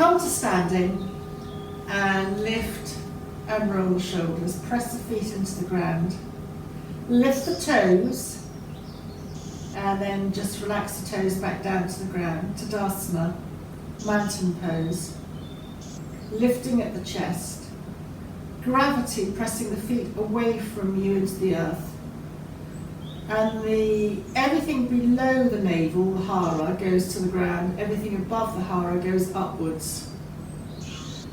Come to standing and lift and roll the shoulders. Press the feet into the ground. Lift the toes and then just relax the toes back down to the ground. Tadasana, mountain pose. Lifting at the chest. Gravity pressing the feet away from you into the earth. And everything below the navel, the hara, goes to the ground. Everything above the hara goes upwards.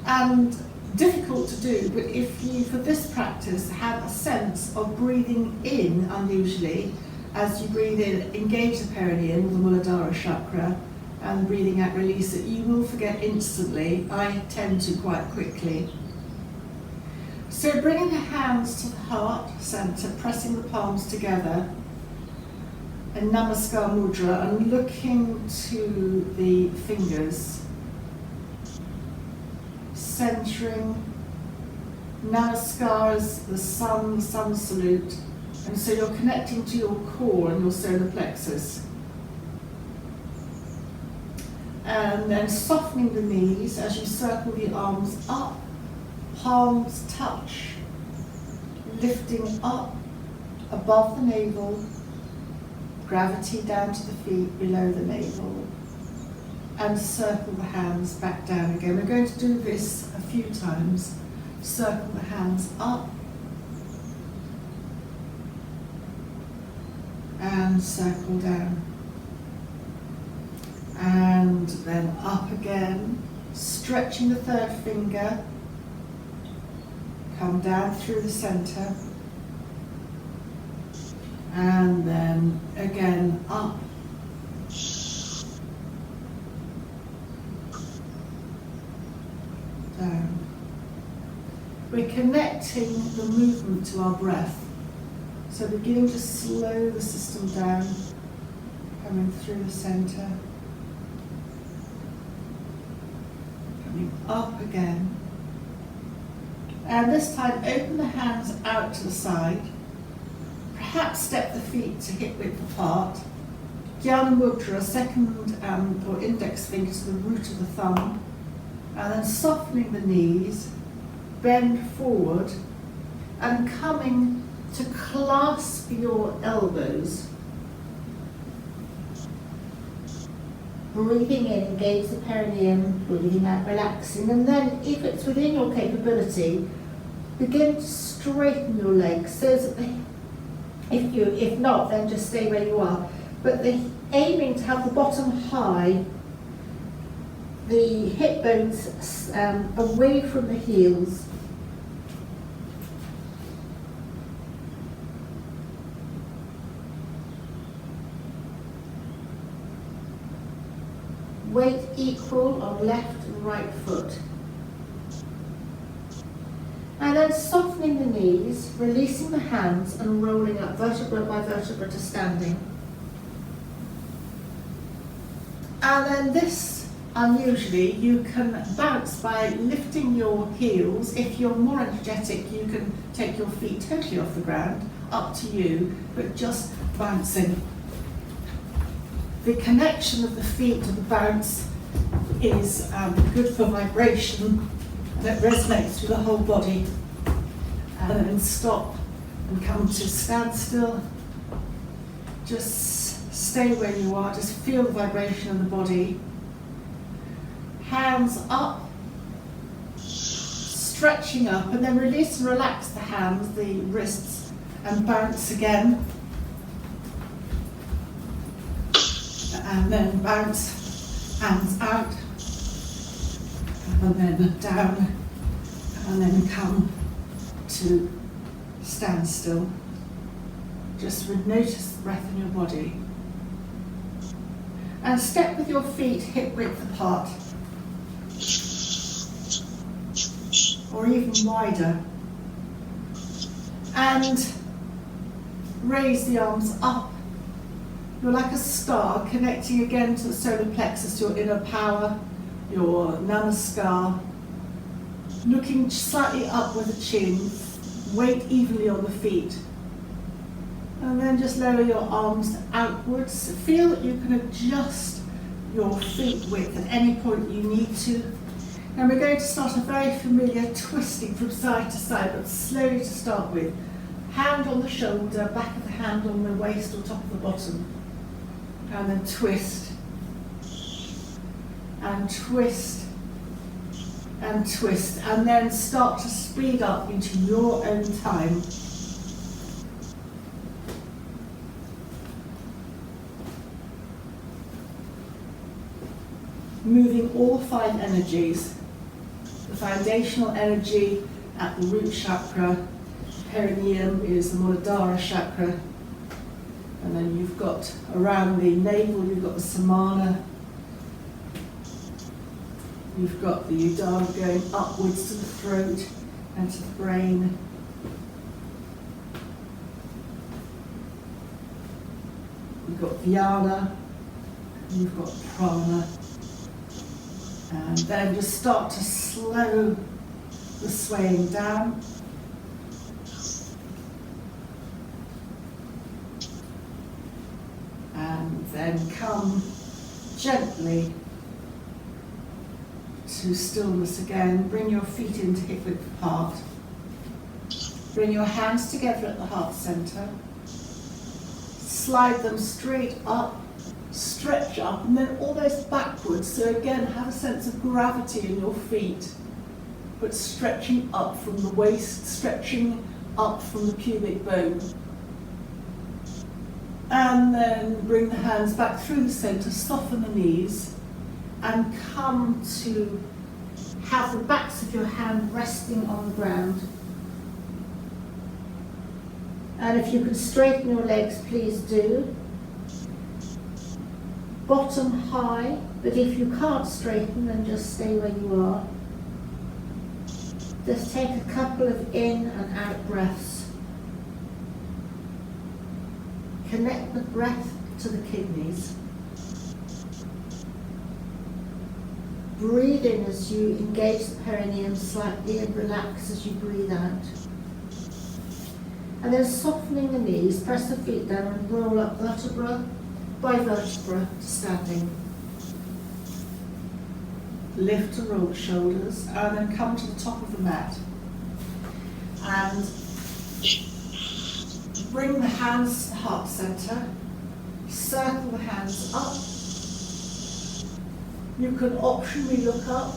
And difficult to do, but if you, for this practice, have a sense of breathing in unusually, as you breathe in, engage the perineum, the Muladhara chakra, and breathing out, release it, you will forget instantly. I tend to quite quickly. So bringing the hands to the heart center, pressing the palms together, in Namaskar Mudra, and looking to the fingers, centering. Namaskar is the sun salute, and so you're connecting to your core and your solar plexus. And then softening the knees as you circle the arms up, palms touch, lifting up above the navel, gravity down to the feet below the navel, and circle the hands back down again. We're going to do this a few times. Circle the hands up and circle down. And then up again, stretching the third finger, come down through the center, and then again up, down. We're connecting the movement to our breath, so beginning to slow the system down, coming through the center, coming up again. And this time, open the hands out to the side. Perhaps step the feet to hip width apart. Jnana Mudra, second or index finger to the root of the thumb. And then softening the knees, bend forward, and coming to clasp your elbows. Breathing in, engage the perineum, breathing out, relaxing, and then if it's within your capability, begin to straighten your legs so that if not, then just stay where you are. But aiming to have the bottom high, the hip bones away from the heels. Weight equal on left and right foot. And then softening the knees, releasing the hands and rolling up vertebra by vertebra to standing. And then this, unusually, you can bounce by lifting your heels. If you're more energetic, you can take your feet totally off the ground, up to you, but just bouncing. The connection of the feet to the bounce is good for vibration that resonates through the whole body. And then stop and come to standstill. Just stay where you are, just feel the vibration of the body. Hands up, stretching up, and then release and relax the hands, the wrists, and bounce again. And then bounce, hands out, and then down, and then come to standstill. Just notice the breath in your body. And step with your feet hip width apart, or even wider. And raise the arms up. You're like a star connecting again to the solar plexus, your inner power, your namaskar. Looking slightly up with the chin, weight evenly on the feet. And then just lower your arms outwards. Feel that you can adjust your feet width at any point you need to. And we're going to start a very familiar twisting from side to side, but slowly to start with. Hand on the shoulder, back of the hand on the waist or top of the bottom. And then twist. And twist. And twist. And then start to speed up into your own time. Moving all 5 energies. The foundational energy at the root chakra, perineum is the Muladhara chakra, and then you've got around the navel, you've got the Samana, you've got the Udana going upwards to the throat and to the brain. You've got Vyana, you've got Prana. And then just start to slow the swaying down. And then come gently to stillness again. Bring your feet into hip width apart. Bring your hands together at the heart center. Slide them straight up. Stretch up and then almost backwards, so again have a sense of gravity in your feet, but stretching up from the waist, stretching up from the pubic bone. And then bring the hands back through the center, soften the knees, and come to have the backs of your hand resting on the ground. And if you can straighten your legs, please do. Bottom high, but if you can't straighten, then just stay where you are. Just take a couple of in and out breaths. Connect the breath to the kidneys. Breathe in as you engage the perineum slightly and relax as you breathe out. And then softening the knees, press the feet down and roll up vertebra by vertebra to standing. Lift to roll the shoulders and then come to the top of the mat. And bring the hands to the heart center. Circle the hands up. You can optionally look up.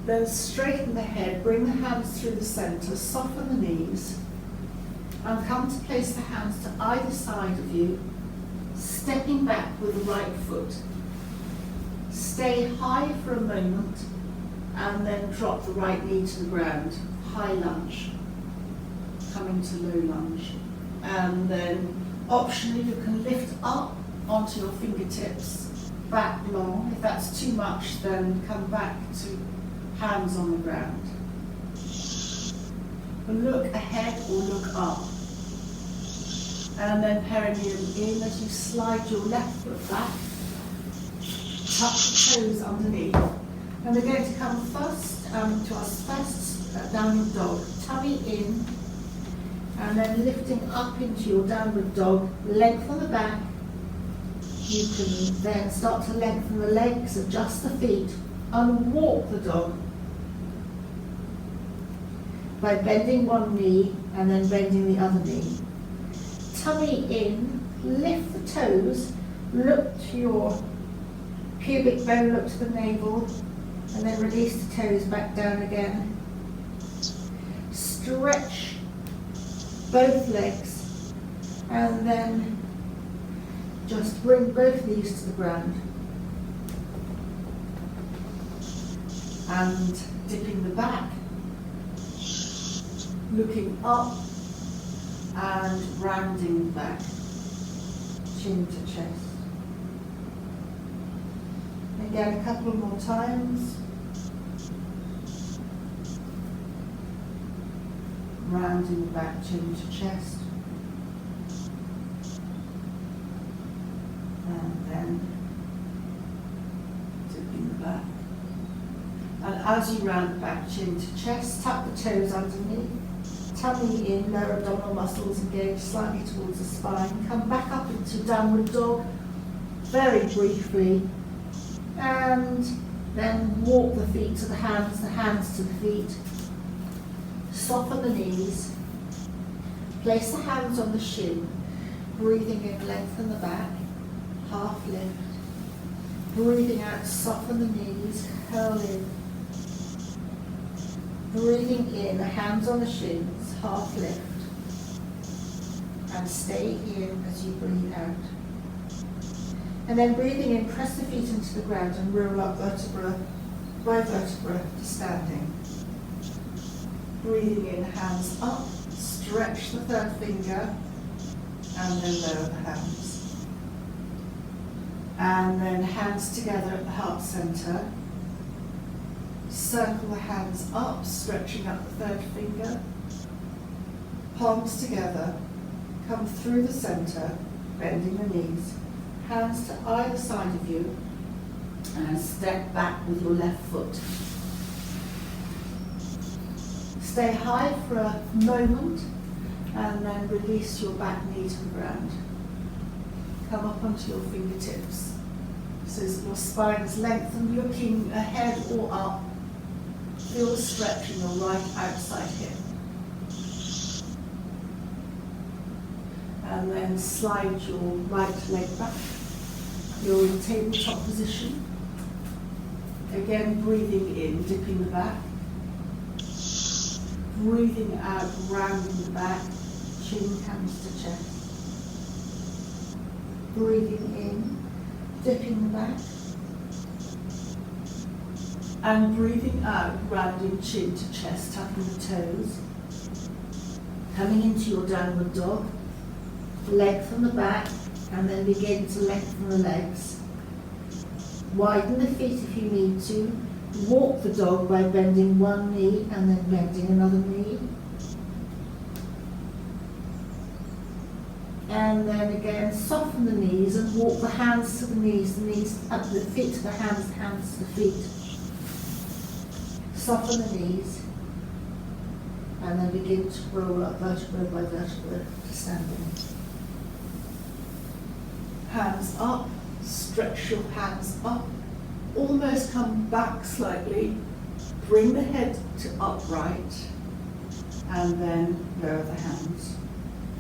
Then straighten the head. Bring the hands through the center. Soften the knees. And come to place the hands to either side of you. Stepping back with the right foot. Stay high for a moment and then drop the right knee to the ground. High lunge. Coming to low lunge. And then optionally you can lift up onto your fingertips, back long. If that's too much, then come back to hands on the ground. Look ahead or look up. And then perineum in as you slide your left foot back. Tuck the toes underneath. And we're going to come first to our first downward dog. Tummy in. And then lifting up into your downward dog. Lengthen the back. You can then start to lengthen the legs, adjust the feet, and walk the dog. By bending one knee and then bending the other knee. Tummy in, lift the toes, look to your pubic bone, look to the navel, and then release the toes back down again. Stretch both legs, and then just bring both knees to the ground. And dipping the back, looking up, and rounding back, chin to chest. Again, a couple more times. Rounding back, chin to chest. And then dipping the back. And as you round back, chin to chest, tuck the toes underneath. Tummy in, lower abdominal muscles engaged slightly towards the spine. Come back up into downward dog very briefly. And Then walk the feet to the hands to the feet. Soften the knees. Place the hands on the shin. Breathing in, lengthen the back. Half lift. Breathing out, soften the knees, curl in. Breathing in, the hands on the shins, half lift. And stay in as you breathe out. And then breathing in, press the feet into the ground and roll up vertebra by vertebra to standing. Breathing in, hands up, stretch the third finger, and then lower the hands. And then hands together at the heart center. Circle the hands up, stretching up the third finger. Palms together, come through the center, bending the knees. Hands to either side of you, and step back with your left foot. Stay high for a moment, and then release your back knee to the ground. Come up onto your fingertips, so that your spine is lengthened, looking ahead or up. Feel the stretch in your right outside hip. And then slide your right leg back. You're in tabletop position. Again, breathing in, dipping the back. Breathing out, rounding the back, chin comes to chest. Breathing in, dipping the back. And breathing out, rounding chin to chest, tucking the toes. Coming into your downward dog. Lengthen the back, and then begin to lengthen the legs. Widen the feet if you need to. Walk the dog by bending one knee and then bending another knee. And then again, soften the knees and walk the hands to the knees up the feet to the hands to the feet. Soften the knees, and then begin to roll up vertebra by vertebra to standing. Hands up, stretch your hands up, almost come back slightly, bring the head to upright, and then lower the hands.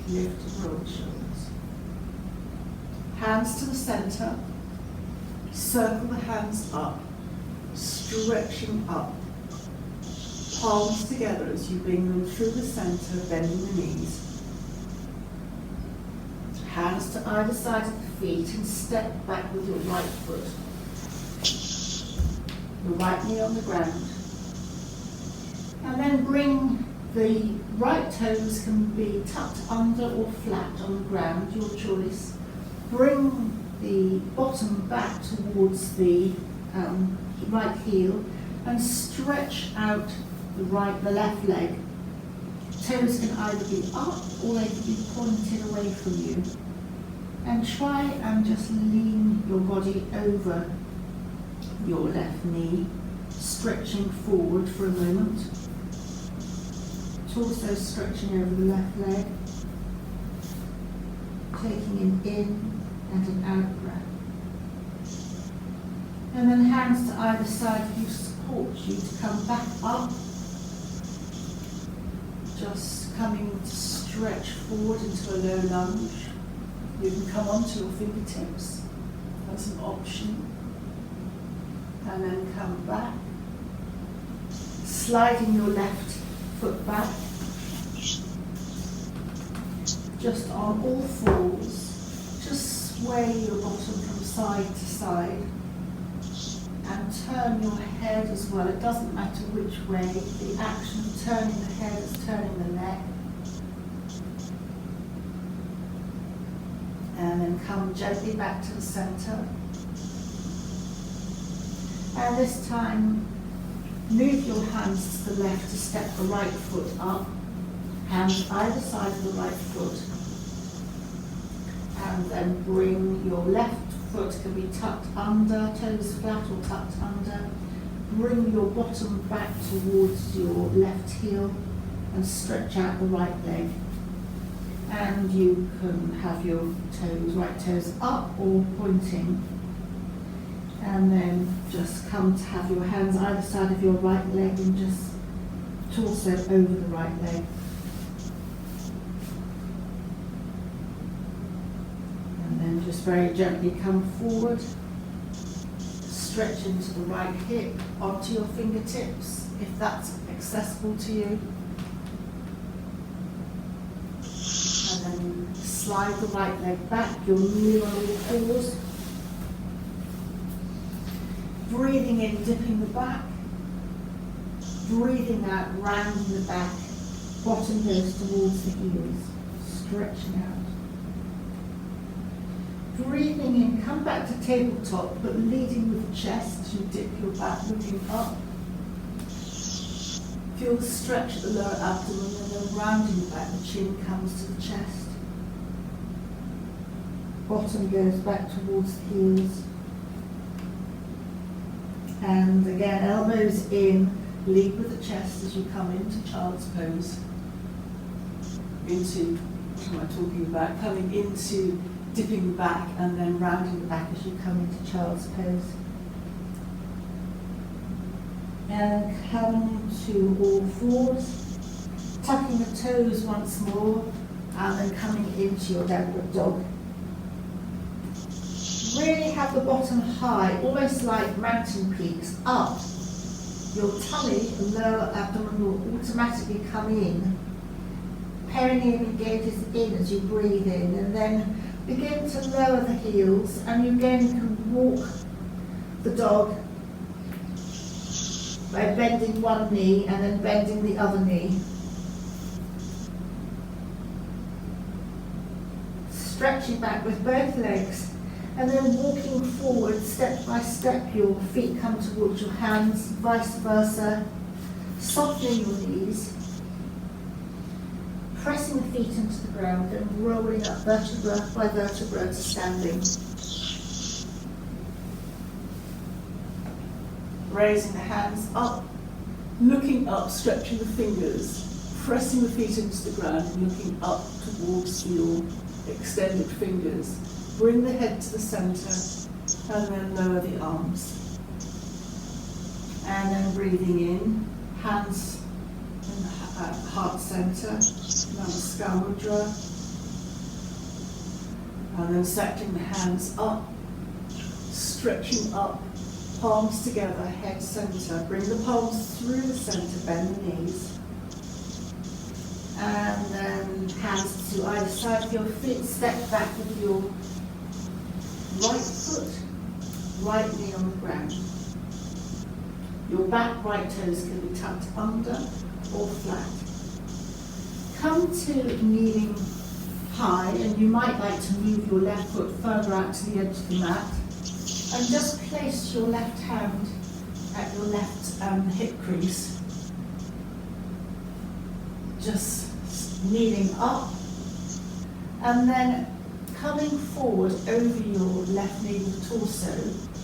Lift and roll the shoulders. Hands to the center, circle the hands up, stretching up. Palms together as you bring them through the center, bending the knees. Hands to either side of the feet and step back with your right foot. The right knee on the ground. And then bring the right toes can be tucked under or flat on the ground, your choice. Bring the bottom back towards the right heel and stretch out the left leg. Toes can either be up or they can be pointed away from you. And try and just lean your body over your left knee, stretching forward for a moment. Torso stretching over the left leg. Taking an in and an out breath. And then hands to either side of you support you to come back up. Just coming to stretch forward into a low lunge. You can come onto your fingertips. That's an option. And then come back. Sliding your left foot back. Just on all fours. Just sway your bottom from side to side. And turn your head as well. It doesn't matter which way. The action of turning the head is turning the neck. And then come gently back to the center. And this time, move your hands to the left to step the right foot up. Hands either side of the right foot. And then bring your left foot can be tucked under, toes flat or tucked under. Bring your bottom back towards your left heel and stretch out the right leg. And you can have your toes, right toes up or pointing. And then just come to have your hands either side of your right leg and just torso over the right leg. And then just very gently come forward, stretch into the right hip, onto your fingertips, if that's accessible to you. And then slide the right leg back, you'll kneel on all fours. Breathing in, dipping the back. Breathing out, rounding the back. Bottom goes towards the heels, stretching out. Breathing in, come back to tabletop, but leading with the chest as you dip your back, looking up. Feel the stretch at the lower abdomen and then rounding back, the chin comes to the chest. Bottom goes back towards the heels. And again, elbows in, lead with the chest as you come into child's pose. Into, what am I talking about? Coming into dipping the back and then rounding the back as you come into child's pose. And come to all fours, tucking the toes once more, and then coming into your downward dog. Really have the bottom high, almost like mountain peaks, up. Your tummy and lower abdomen will automatically come in. Perineum engages in as you breathe in, and then begin to lower the heels, and you again can walk the dog by bending one knee and then bending the other knee. Stretching back with both legs. And then walking forward, step by step, your feet come towards your hands, vice versa. Softening your knees. Pressing the feet into the ground and rolling up vertebra by vertebra to standing. Raising the hands up, looking up, stretching the fingers, pressing the feet into the ground and looking up towards your extended fingers. Bring the head to the centre and then lower the arms. And then breathing in, hands in the heart centre, Namaskar Mudra. And then settling the hands up, stretching up, palms together, head centre. Bring the palms through the centre, bend the knees. And then hands to either side of your feet, step back with your right foot, right knee on the ground. Your back right toes can be tucked under or flat. Come to kneeling high, and you might like to move your left foot further out to the edge of the mat. And just place your left hand at your left hip crease. Just kneeling up. And then coming forward over your left knee with the torso,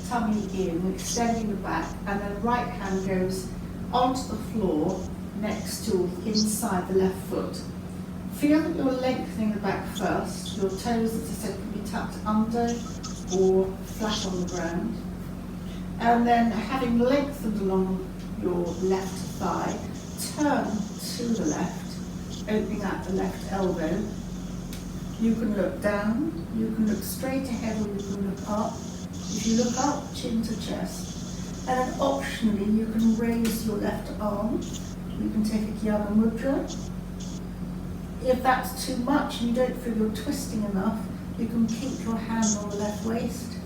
tummy in, extending the back, and then right hand goes onto the floor next to inside the left foot. Feel that you're lengthening the back first. Your toes, as I said, can be tucked under or flat on the ground. And then having lengthened along your left thigh, turn to the left, opening out the left elbow. You can look down, you can look straight ahead, or you can look up. If you look up, chin to chest. And then optionally, you can raise your left arm. You can take a Jnana Mudra. If that's too much and you don't feel you're twisting enough, you can keep your hand on the left waist.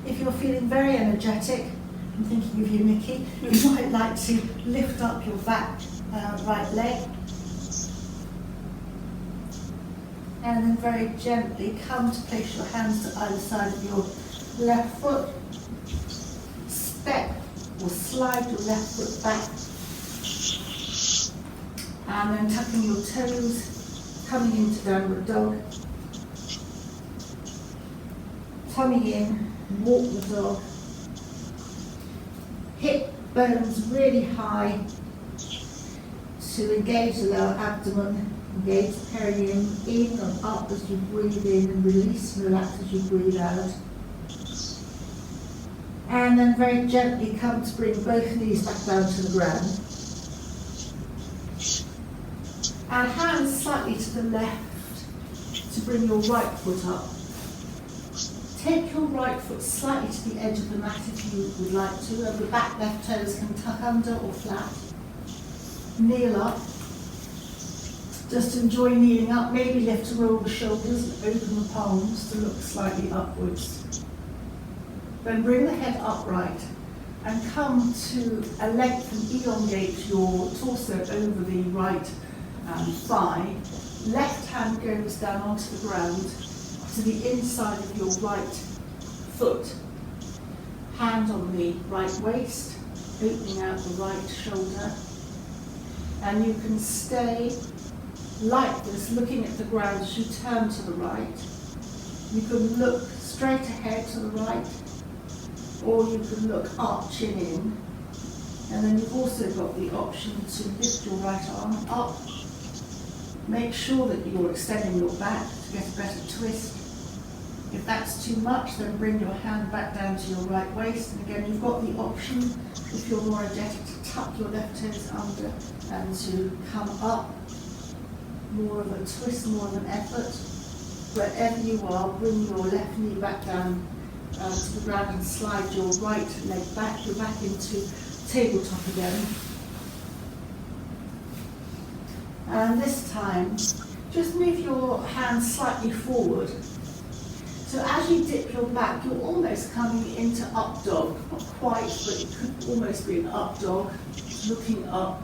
If you're feeling very energetic, I'm thinking of you, Nikki, you might like to lift up your back right leg. And then very gently come to place your hands to either side of your left foot. Step or slide your left foot back. And then tucking your toes, coming into downward dog. Tummy in, walk the dog. Hip bones really high to engage the lower abdomen. Engage the perineum in and up as you breathe in, and release and relax as you breathe out. And then very gently come to bring both knees back down to the ground. And hands slightly to the left to bring your right foot up. Take your right foot slightly to the edge of the mat if you would like to, and the back left toes can tuck under or flat. Kneel up. Just enjoy kneeling up. Maybe lift to roll the shoulders and open the palms to look slightly upwards. Then bring the head upright and come to a length and elongate your torso over the right thigh. Left hand goes down onto the ground to the inside of your right foot. Hand on the right waist, opening out the right shoulder. And you can stay like this, looking at the ground as you turn to the right. You can look straight ahead to the right, or you can look up, chin in. And then you've also got the option to lift your right arm up. Make sure that you're extending your back to get a better twist. If that's too much, then bring your hand back down to your right waist. And again, you've got the option, if you're more energetic, to tuck your left toes under and to come up. More of a twist, more of an effort. Wherever you are, bring your left knee back down to the ground and slide your right leg back. You're back into tabletop again. And this time, just move your hands slightly forward. So as you dip your back, you're almost coming into up dog. Not quite, but it could almost be an up dog, looking up.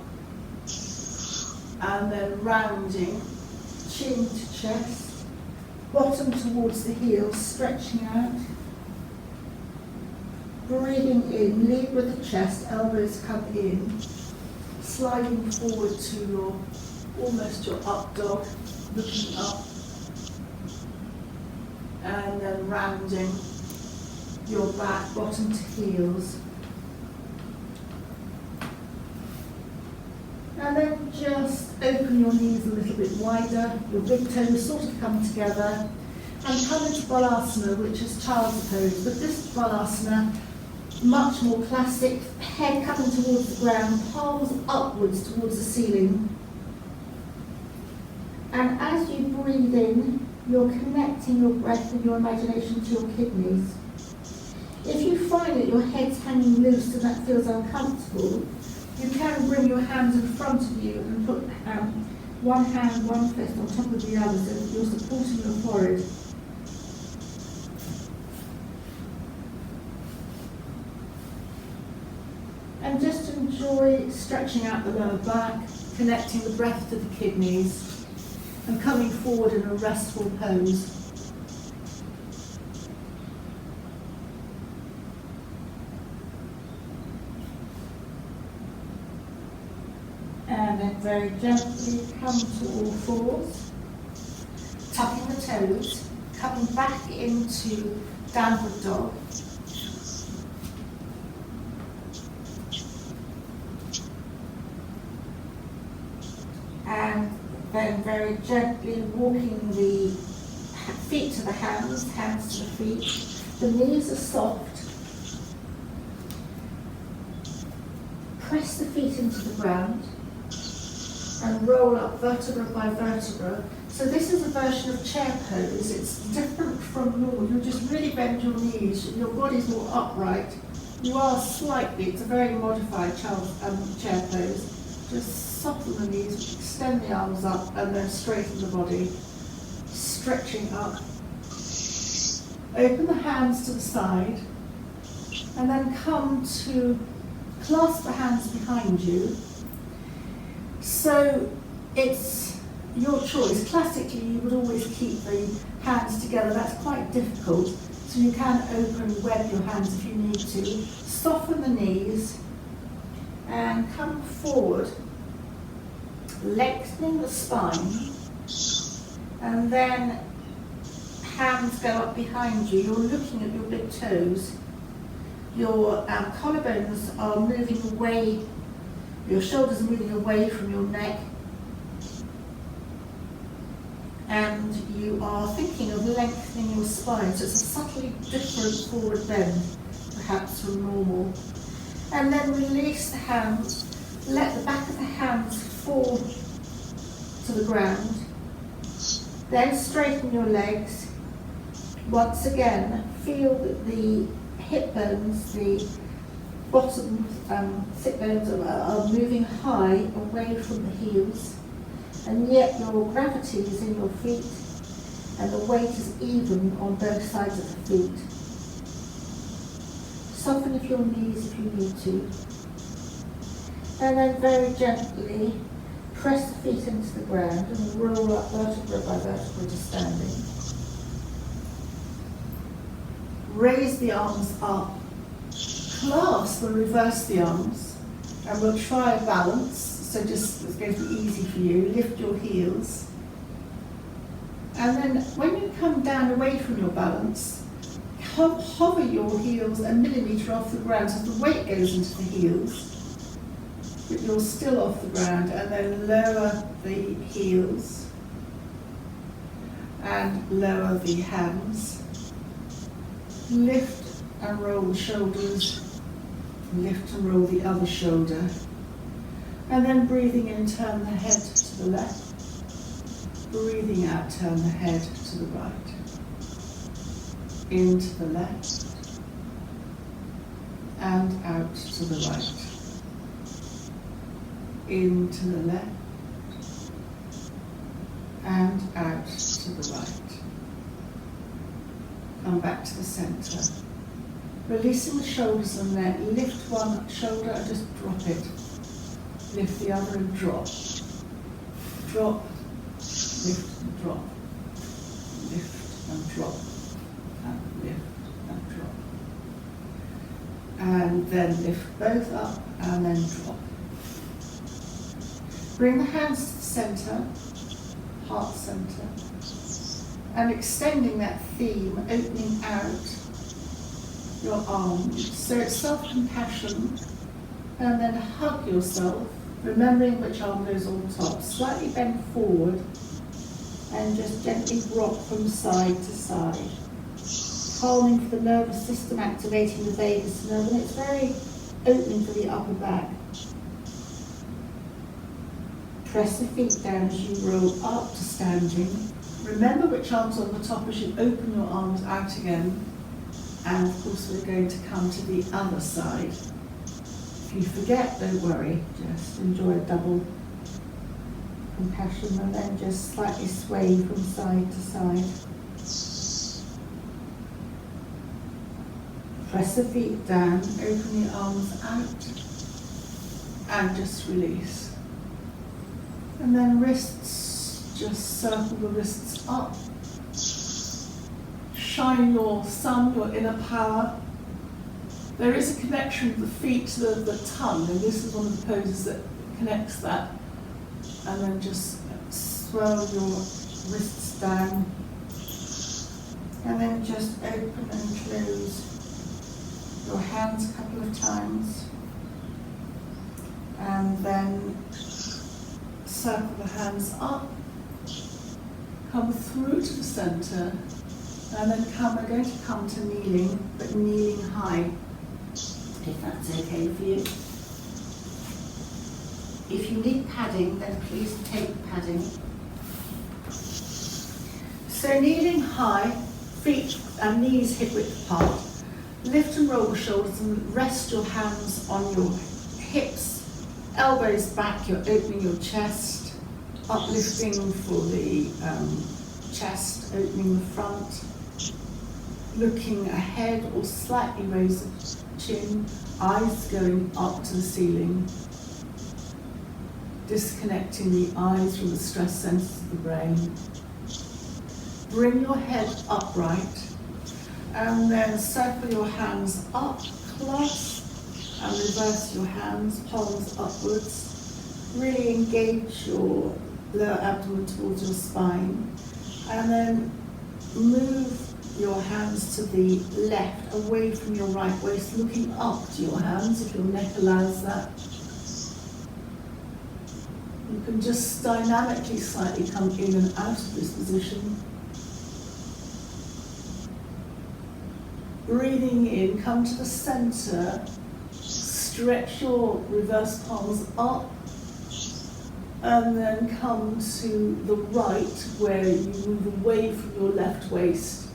And then rounding, chin to chest, bottom towards the heels, stretching out. Breathing in, lead with the chest, elbows come in, sliding forward to your, almost your up dog, looking up. And then rounding your back, bottom to heels. And then just open your knees a little bit wider, your big toes sort of come together, and come into Balasana, which is child's pose. But this Balasana, much more classic, head coming towards the ground, palms upwards towards the ceiling. And as you breathe in, you're connecting your breath and your imagination to your kidneys. If you find that your head's hanging loose and that feels uncomfortable, you can bring your hands in front of you and put one hand, one fist on top of the other so that you're supporting your forehead. And just enjoy stretching out the lower back, connecting the breath to the kidneys, and coming forward in a restful pose. And then very gently come to all fours, tucking the toes, coming back into downward dog. And then very gently walking the feet to the hands, hands to the feet. The knees are soft. Press the feet into the ground and roll up vertebra by vertebra. So this is a version of chair pose. It's different from normal. You just really bend your knees. Your body's more upright. You are slightly, it's a very modified chair pose. Just soften the knees, extend the arms up, and then straighten the body. Stretching up. Open the hands to the side, and then come to clasp the hands behind you. So it's your choice. Classically, you would always keep the hands together. That's quite difficult. So you can open, web your hands if you need to. Soften the knees and come forward, lengthening the spine. And then hands go up behind you. You're looking at your big toes. Your collarbones are moving away. Your shoulders are moving away from your neck. And you are thinking of lengthening your spine. So it's a subtly different forward bend. perhaps from normal. And then release the hands. Let the back of the hands fall to the ground. Then straighten your legs. Once again, feel that the hip bones, the bottom sit bones are moving high away from the heels, and yet your gravity is in your feet and the weight is even on both sides of the feet. Soften your knees if you need to. And then very gently press the feet into the ground and roll up vertebra by vertebra to standing. Raise the arms up, clasp and reverse the arms, and we'll try a balance. So just, it's going to be easy for you. Lift your heels. And then when you come down away from your balance, hover your heels a millimetre off the ground so the weight goes into the heels, but you're still off the ground, and then lower the heels and lower the hands. Lift and roll the shoulders, lift and roll the other shoulder, and then breathing in, turn the head to the left, breathing out, turn the head to the right, into the left, and out to the right, into the left, and out to the right. Come back to the centre. Releasing the shoulders and neck, lift one shoulder and just drop it. Lift the other and drop. Drop, lift and drop. Lift and drop. And lift and drop. And then lift both up and then drop. Bring the hands to the centre, heart centre. And extending that theme, opening out your arms. So it's self-compassion, and then hug yourself, remembering which arm goes on top. Slightly bend forward, and just gently rock from side to side. Calming for the nervous system, activating the vagus nerve, and it's very opening for the upper back. Press the feet down as you roll up to standing. Remember which arm's on the top as you open your arms out again. And of course we're going to come to the other side. If you forget, don't worry, just enjoy a double compassion and then just slightly sway from side to side. Press the feet down, open the arms out, and just release. And then wrists, just circle the wrists up. Shine your sun, your inner power. There is a connection with the feet to the tongue, and this is one of the poses that connects that. And then just swirl your wrists down. And then just open and close your hands a couple of times. And then circle the hands up. Come through to the centre, and then we're going to come to kneeling, but kneeling high, if that's okay for you. If you need padding, then please take padding. So kneeling high, feet and knees hip width apart. Lift and roll the shoulders and rest your hands on your hips, elbows back, you're opening your chest. Uplifting for the chest, opening the front, looking ahead or slightly raise the chin, eyes going up to the ceiling, disconnecting the eyes from the stress centers of the brain. Bring your head upright and then circle your hands up, clasp and reverse your hands, palms upwards. Really engage your lower abdomen towards your spine, and then move your hands to the left, away from your right waist, looking up to your hands if your neck allows that. You can just dynamically slightly come in and out of this position. Breathing in, come to the center, stretch your reverse palms up, and then come to the right where you move away from your left waist.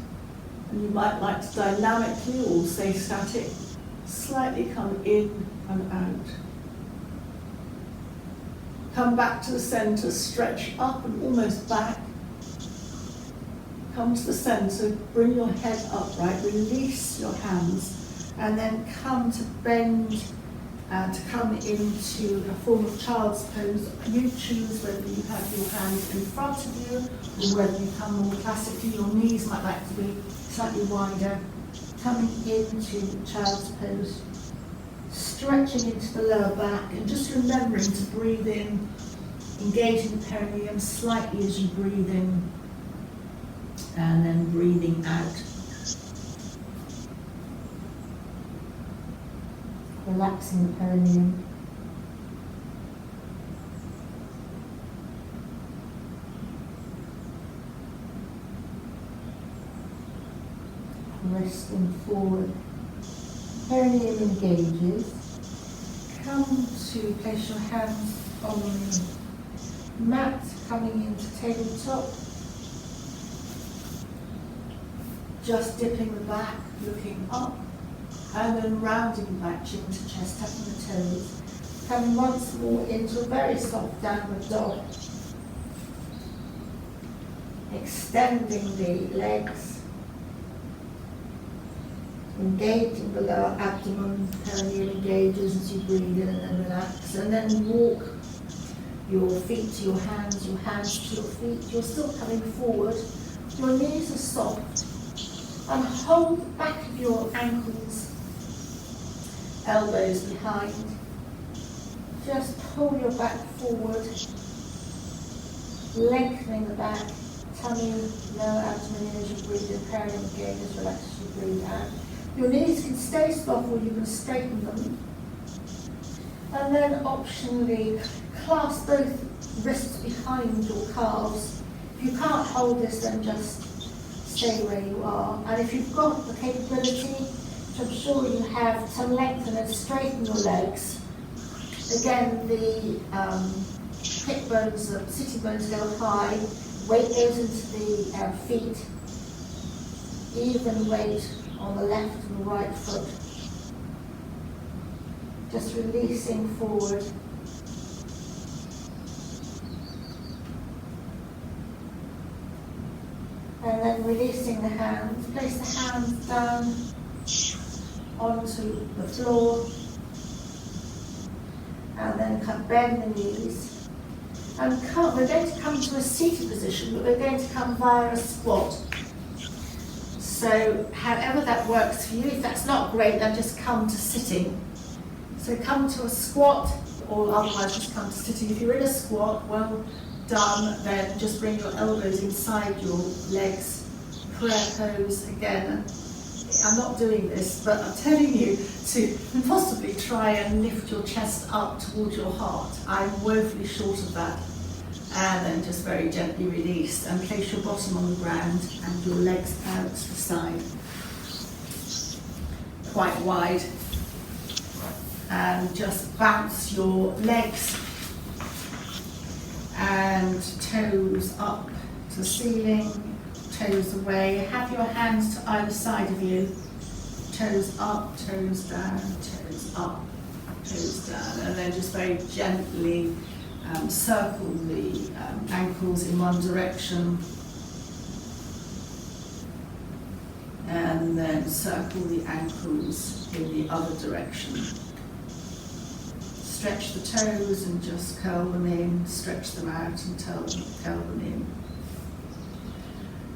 And you might like to dynamically or stay static, slightly come in and out. Come back to the center, stretch up and almost back. Come to the center, bring your head upright, release your hands, and then come to bend, to come into a form of child's pose. You choose whether you have your hands in front of you, or whether you come more classically. Your knees might like to be slightly wider. Coming into child's pose, stretching into the lower back, and just remembering to breathe in, engaging the perineum slightly as you breathe in, and then breathing out. Relaxing the perineum. Resting forward. Perineum engages. Come to place your hands on the mat, coming into tabletop. Just dipping the back, looking up, and then rounding back, chin to chest, tapping the toes. Coming once more into a very soft downward dog. Extending the legs. Engaging the lower abdomen, perineum engages as you breathe in and then relax. And then walk your feet to your hands to your feet. You're still coming forward. Your knees are soft. And hold the back of your ankles, elbows behind. Just pull your back forward, lengthening the back, tummy, lower abdomen as you breathe in, perineum engages, relax as you breathe out. Your knees can stay soft or you can straighten them. And then optionally, clasp both wrists behind your calves. If you can't hold this, then just stay where you are. And if you've got the capability, which I'm sure you have, to lengthen and straighten your legs. Again, the hip bones, the sitting bones go high, weight goes into the feet, even weight on the left and the right foot. Just releasing forward. And then releasing the hands. Place the hands down onto the floor. And then bend the knees. And we're going to come to a seated position, but we're going to come via a squat. So however that works for you, if that's not great, then just come to sitting. So come to a squat, or otherwise just come to sitting. If you're in a squat, well done, then just bring your elbows inside your legs. Prayer pose again. I'm not doing this, but I'm telling you to possibly try and lift your chest up towards your heart. I'm woefully short of that. And then just very gently release and place your bottom on the ground and your legs out to the side. Quite wide. And just bounce your legs and toes up to the ceiling, toes away. Have your hands to either side of you. Toes up, toes down, toes up, toes down. And then just very gently circle the ankles in one direction. And then circle the ankles in the other direction. Stretch the toes and just curl them in, stretch them out and curl them in.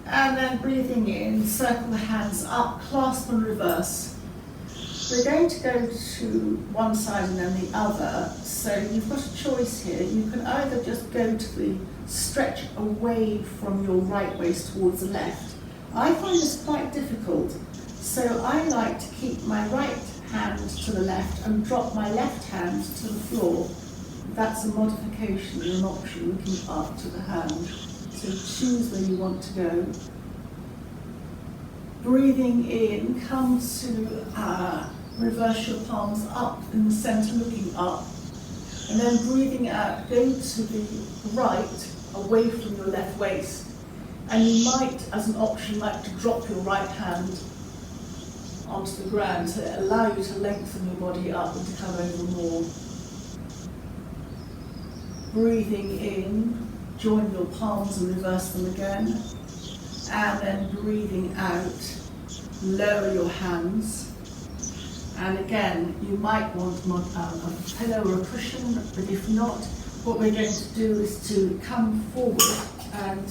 And then breathing in, circle the hands up, clasp and reverse. We're going to go to one side and then the other, so you've got a choice here. You can either just go to the stretch away from your right waist towards the left. I find this quite difficult, so I like to keep my right hand to the left and drop my left hand to the floor. That's a modification and an option, looking up to the hand. So choose where you want to go. And then just very gently release. And then Breathing in, come to reverse your palms up in the centre, looking up. And then breathing out, go to the right, away from your left waist. And you might, as an option, like to drop your right hand onto the ground to allow you to lengthen your body up and to come over more. Breathing in, join your palms and reverse them again. And then breathing out, lower your hands. And again, you might want a pillow or a cushion, but if not, what we're going to do is to come forward and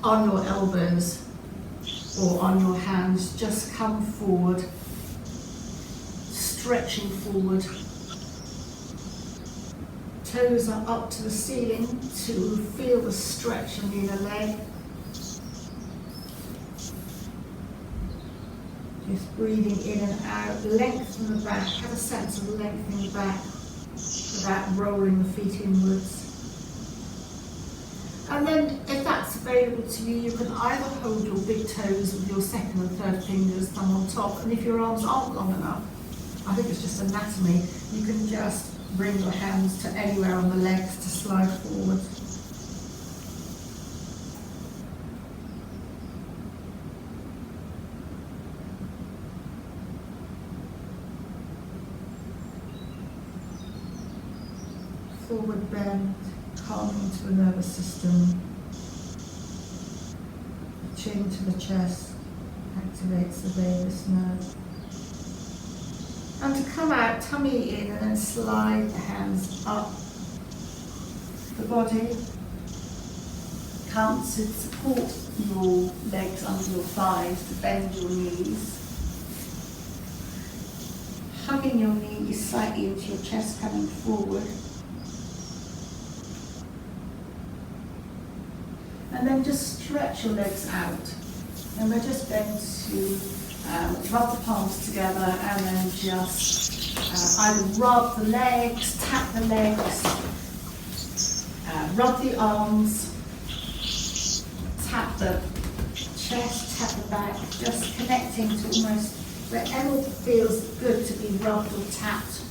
on your elbows or on your hands, just come forward, stretching forward. Toes are up to the ceiling to feel the stretch in the inner leg. Just breathing in and out, lengthen the back, have a sense of lengthening the back without rolling the feet inwards. And then, if that's available to you, you can either hold your big toes with your second and third fingers, thumb on top, and if your arms aren't long enough, I think it's just anatomy, you can just bring your hands to anywhere on the legs to slide forward. Forward bend, calming to the nervous system. Chin to the chest, activates the vagus nerve. And to come out, tummy in, and then slide the hands up the body. Count to support your legs under your thighs, to bend your knees. Hugging your knees slightly into your chest, coming forward. And then just stretch your legs out. And we're just going to rub the palms together and then just either rub the legs, tap the legs, rub the arms, tap the chest, tap the back, just connecting to almost wherever feels good to be rubbed or tapped.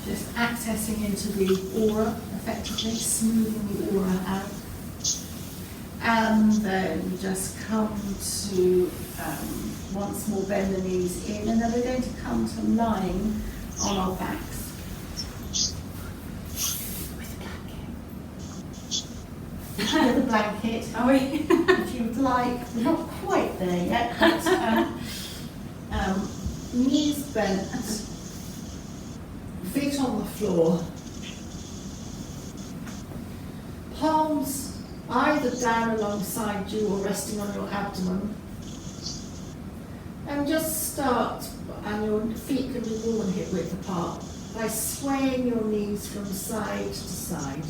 Just accessing into the aura, effectively smoothing the aura out. And then just come to, once more bend the knees in, and then we're going to come to lying on our backs. With a blanket. Are we? If you would like, we're not quite there yet, but knees bent, feet on the floor, palms either down alongside you or resting on your abdomen. And just start, and your feet can be more than hip width apart, by swaying your knees from side to side.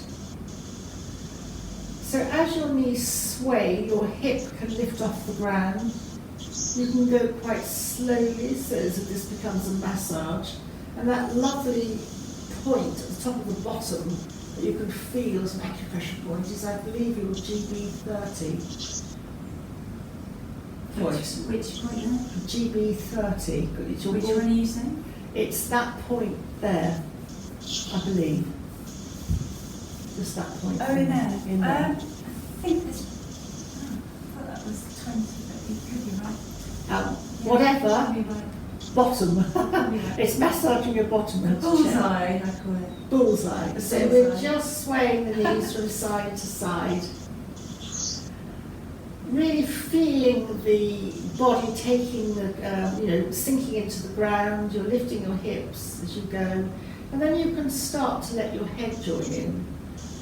So as your knees sway, your hip can lift off the ground. You can go quite slowly, so as if this becomes a massage. And that lovely point at the top of the bottom that you can feel as an acupressure point is, I believe, your GB30 point. Which point now? GB30. Which one are you saying? It's that point there, I believe. Just that point. Oh, in there. In there. I think this. I thought that was 20, but it could be right. Whatever. Could be right. Bottom. It's massaging your bottom. Bullseye, I call it. Bullseye. So Bullseye. we're just swaying the knees from side to side. Really feeling the body taking the, sinking into the ground. You're lifting your hips as you go. And then you can start to let your head join in.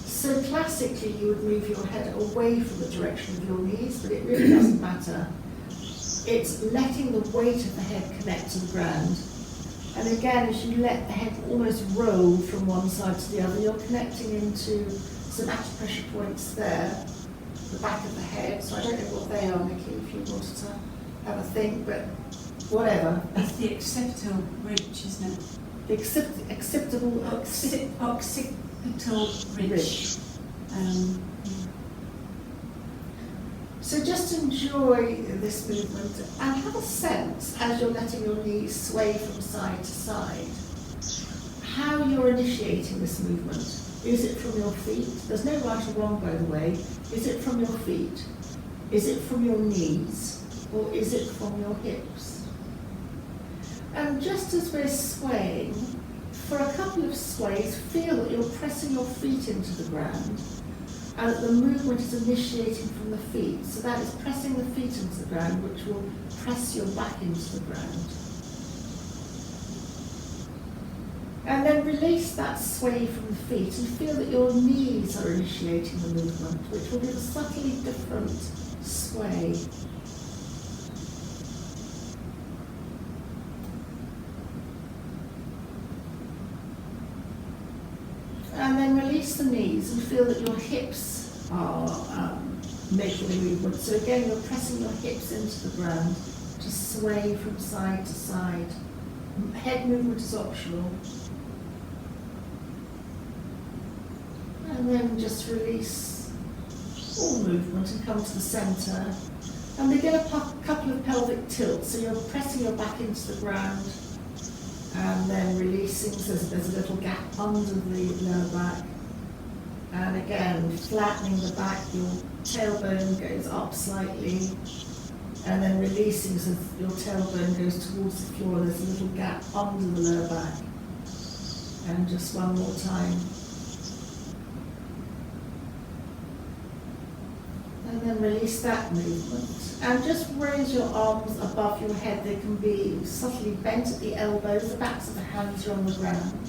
So classically you would move your head away from the direction of your knees, but it really doesn't matter. It's letting the weight of the head connect to the ground. And again, as you let the head almost roll from one side to the other, you're connecting into some acupressure points there, the back of the head. So I don't know what they are, Nikki, if you wanted to have a think, but whatever. It's the occipital ridge, isn't it? The occipital ridge. So just enjoy this movement and have a sense as you're letting your knees sway from side to side, how you're initiating this movement. Is it from your feet? There's no right or wrong, by the way. Is it from your feet? Is it from your knees? Or is it from your hips? And just as we're swaying, for a couple of sways, feel that you're pressing your feet into the ground and that the movement is initiating from the feet. So that is pressing the feet into the ground, which will press your back into the ground. And then release that sway from the feet and feel that your knees are initiating the movement, which will give a subtly different sway. And then release the knees and feel that your hips are making the movement. So again, you're pressing your hips into the ground to sway from side to side. Head movement is optional. And then just release all movement and come to the centre. And begin a couple of pelvic tilts. So you're pressing your back into the ground and then releasing, so there's a little gap under the lower back. And again, flattening the back, your tailbone goes up slightly. And then releasing, so your tailbone goes towards the floor. There's a little gap under the lower back. And just one more time. And then release that movement. And just raise your arms above your head. They can be subtly bent at the elbows, the backs of the hands are on the ground.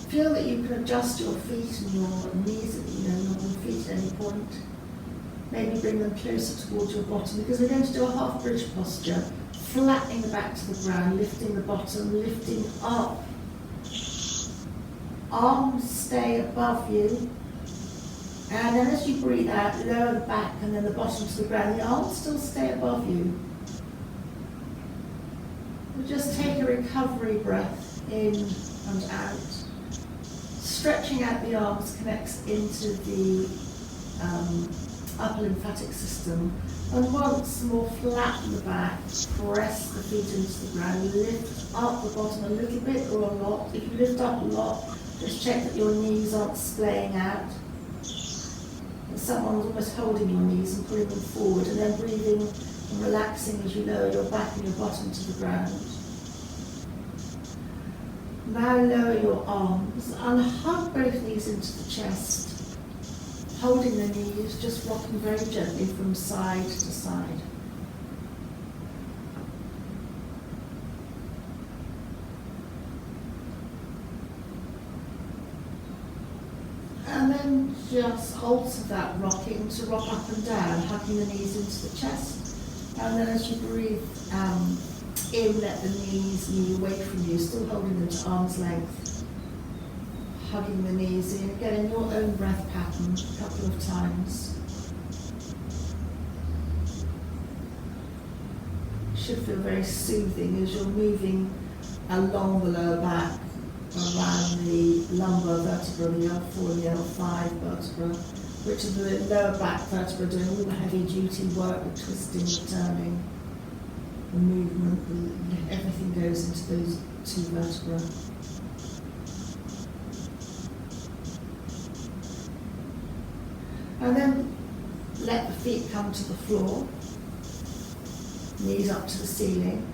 Feel that you can adjust your feet and your knees, your feet at any point. Maybe bring them closer towards your bottom, because we're going to do a half bridge posture, flattening the back to the ground, lifting the bottom, lifting up. Arms stay above you. And then as you breathe out, lower the back and then the bottom to the ground. The arms still stay above you. We'll just take a recovery breath in and out. Stretching out the arms connects into the upper lymphatic system. And once more, flatten the back, press the feet into the ground, lift up the bottom a little bit or a lot. If you lift up a lot, just check that your knees aren't splaying out. Someone's almost holding your knees and pulling them forward, and then breathing and relaxing as you lower your back and your bottom to the ground. Now lower your arms and hug both knees into the chest, holding the knees, just rocking very gently from side to side. And then just alter that rocking to rock up and down, hugging the knees into the chest. And then as you breathe in, let the knees knee away from you, still holding them to arm's length. Hugging the knees in, again in your own breath pattern, a couple of times. Should feel very soothing as you're moving along the lower back, around the lumbar vertebra, the L4 and the L5 vertebra, which are the lower back vertebra doing all the heavy duty work, the twisting, the turning, the movement, everything goes into those two vertebrae. And then let the feet come to the floor, knees up to the ceiling,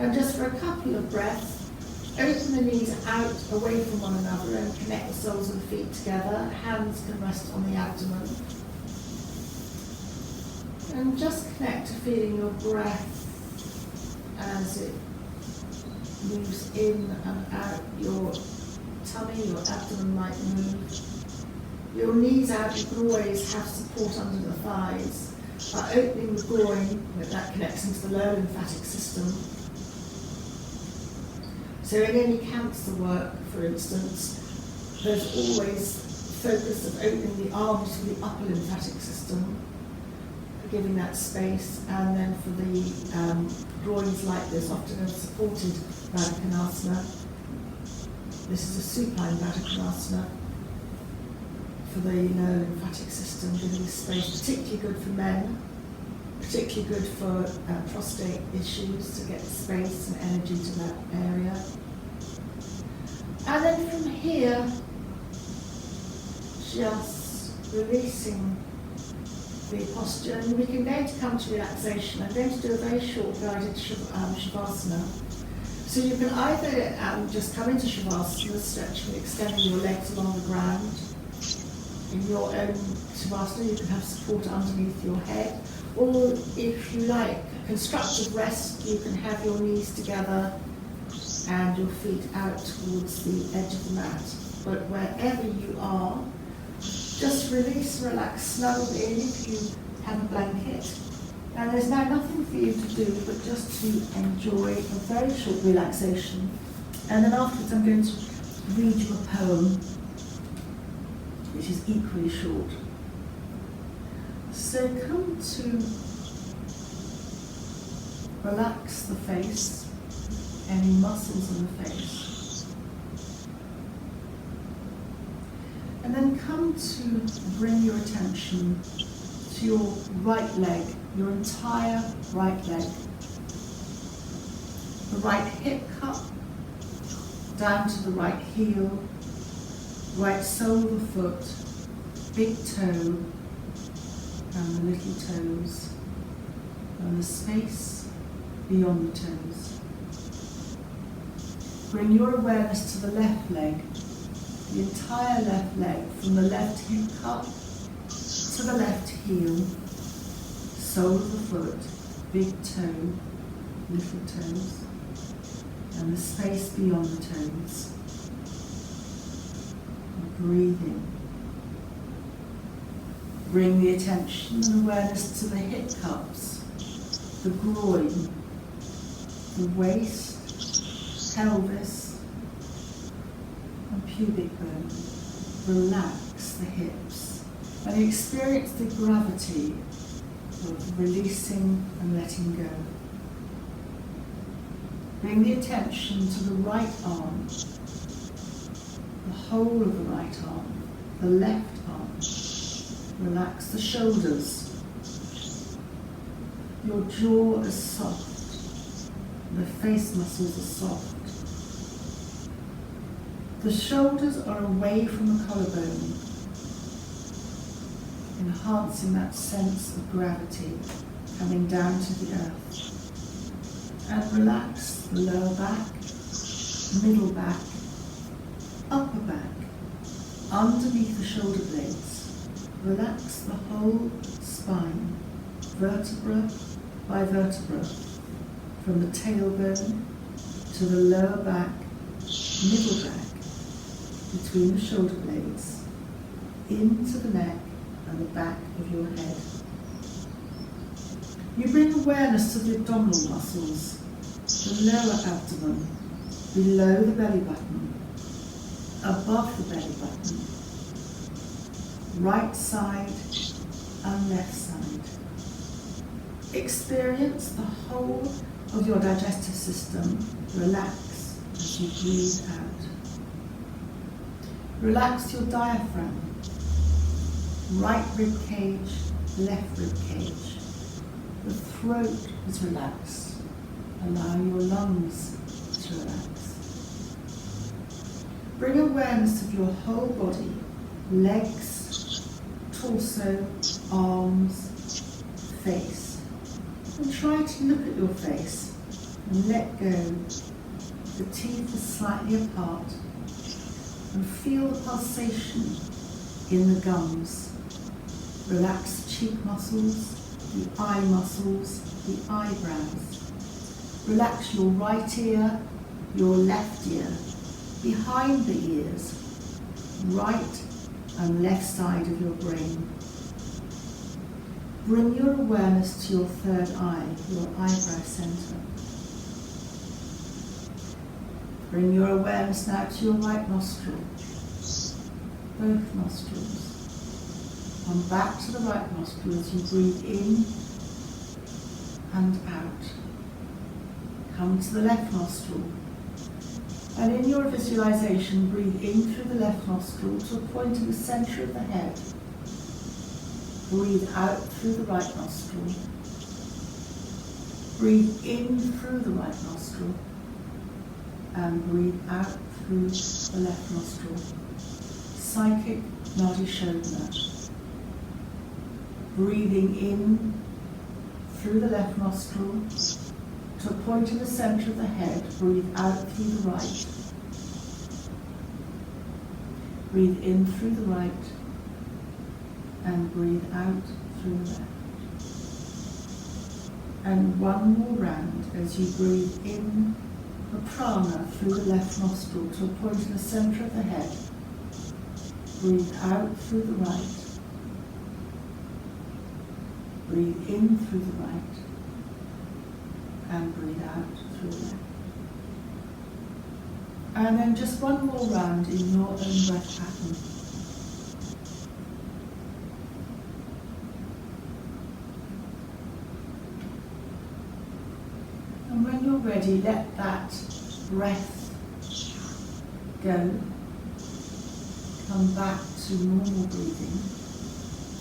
and just for a couple of breaths, open the knees out away from one another and connect the soles of the feet together. Hands can rest on the abdomen. And just connect to feeling your breath as it moves in and out. Your tummy, your abdomen might move. Your knees out, you can always have support under the thighs. By opening the groin, that connects into the lower lymphatic system. So in any cancer work, for instance, there's always focus of opening the arms for the upper lymphatic system, giving that space, and then for the groins like this, often are supported Baddha Konasana. This is a supine Baddha Konasana. for the lymphatic system, giving space, particularly good for men, particularly good for prostate issues, to get space and energy to that area. And then from here, just releasing the posture, and we can going to come to relaxation. I'm going to do a very short guided Shavasana. So you can either just come into Shavasana, stretching, extending your legs along the ground. In your own Shavasana, you can have support underneath your head. Or if you like constructive rest, you can have your knees together and your feet out towards the edge of the mat. But wherever you are, just release, relax, snuggle in if you have a blanket. And there's now nothing for you to do but just to enjoy a very short relaxation. And then afterwards I'm going to read you a poem which is equally short. So come to relax the face, any muscles in the face. And then come to bring your attention to your right leg, your entire right leg. The right hip cup, down to the right heel, right sole of the foot, big toe, and the little toes, and the space beyond the toes. Bring your awareness to the left leg, the entire left leg, from the left hip cup to the left heel, sole of the foot, big toe, little toes, and the space beyond the toes. And breathing. Bring the attention and awareness to the hip cups, the groin, the waist, pelvis, and pubic bone. Relax the hips and experience the gravity of releasing and letting go. Bring the attention to the right arm, the whole of the right arm, the left arm. Relax the shoulders. Your jaw is soft. The face muscles are soft. The shoulders are away from the collarbone, enhancing that sense of gravity coming down to the earth. And relax the lower back, middle back, upper back, underneath the shoulder blades. Relax the whole spine, vertebra by vertebra, from the tailbone to the lower back, middle back, between the shoulder blades, into the neck and the back of your head. You bring awareness to the abdominal muscles, the lower abdomen, below the belly button, above the belly button, right side and left side. Experience the whole of your digestive system relax as you breathe out. Relax your diaphragm, right rib cage, left rib cage. The throat is relaxed. Allow your lungs to relax. Bring awareness of your whole body, legs, torso, arms, face. And try to look at your face and let go. The teeth are slightly apart. And feel the pulsation in the gums. Relax the cheek muscles, the eye muscles, the eyebrows. Relax your right ear, your left ear, behind the ears, right and left side of your brain. Bring your awareness to your third eye, your eyebrow center. Bring your awareness now to your right nostril, both nostrils. And back to the right nostril as you breathe in and out. Come to the left nostril. And in your visualization, breathe in through the left nostril to a point in the center of the head. Breathe out through the right nostril. Breathe in through the right nostril. And breathe out through the left nostril. Psychic Nadi Shodhana. Breathing in through the left nostril to a point in the center of the head. Breathe out through the right. Breathe in through the right and breathe out through the left. And one more round as you breathe in the prana through the left nostril to a point in the center of the head. Breathe out through the right. Breathe in through the right and breathe out through the left. And then just one more round in your own breath pattern. And when you're ready, let that breath go. Come back to normal breathing.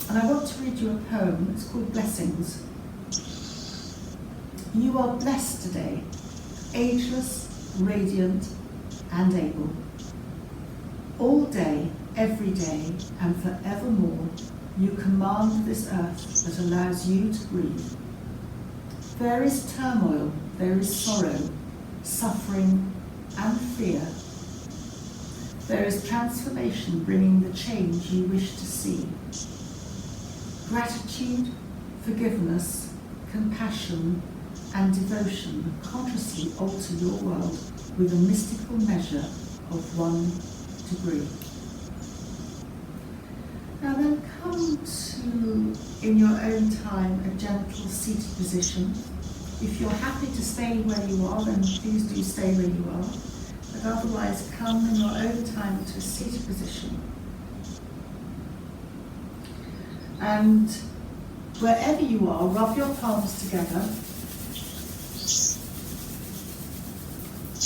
And I want to read you a poem. It's called Blessings. You are blessed today, ageless, radiant, and able. All day, every day, and forevermore, you command this earth that allows you to breathe. There is turmoil, there is sorrow, suffering, and fear. There is transformation bringing the change you wish to see. Gratitude, forgiveness, compassion, and devotion consciously alter your world with a mystical measure of 1 degree. Now then come to, in your own time, a gentle seated position. If you're happy to stay where you are, then please do stay where you are. But otherwise, come in your own time to a seated position. And wherever you are, rub your palms together.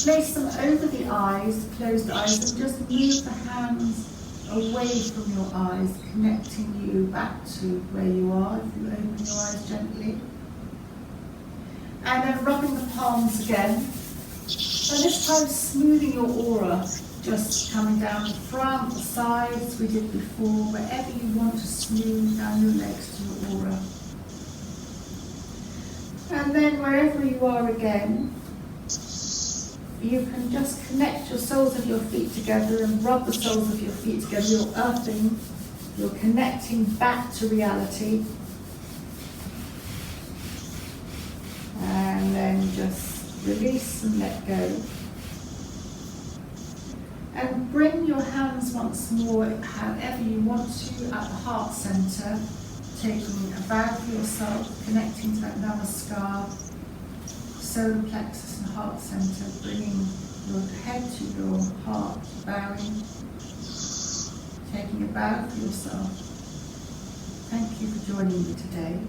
Place them over the eyes, closed eyes, and just move the hands away from your eyes, connecting you back to where you are, if you open your eyes gently. And then rubbing the palms again. And this time smoothing your aura, just coming down the front, the sides, we did before, wherever you want to smooth down your legs to your aura. And then wherever you are again, you can just connect your soles of your feet together and rub the soles of your feet together. You're earthing, you're connecting back to reality. And then just release and let go. And bring your hands once more, however you want to, at the heart center, taking a bow for yourself, connecting to that namaskar, solar plexus and heart center, bringing your head to your heart, bowing, taking a bow for yourself. Thank you for joining me today.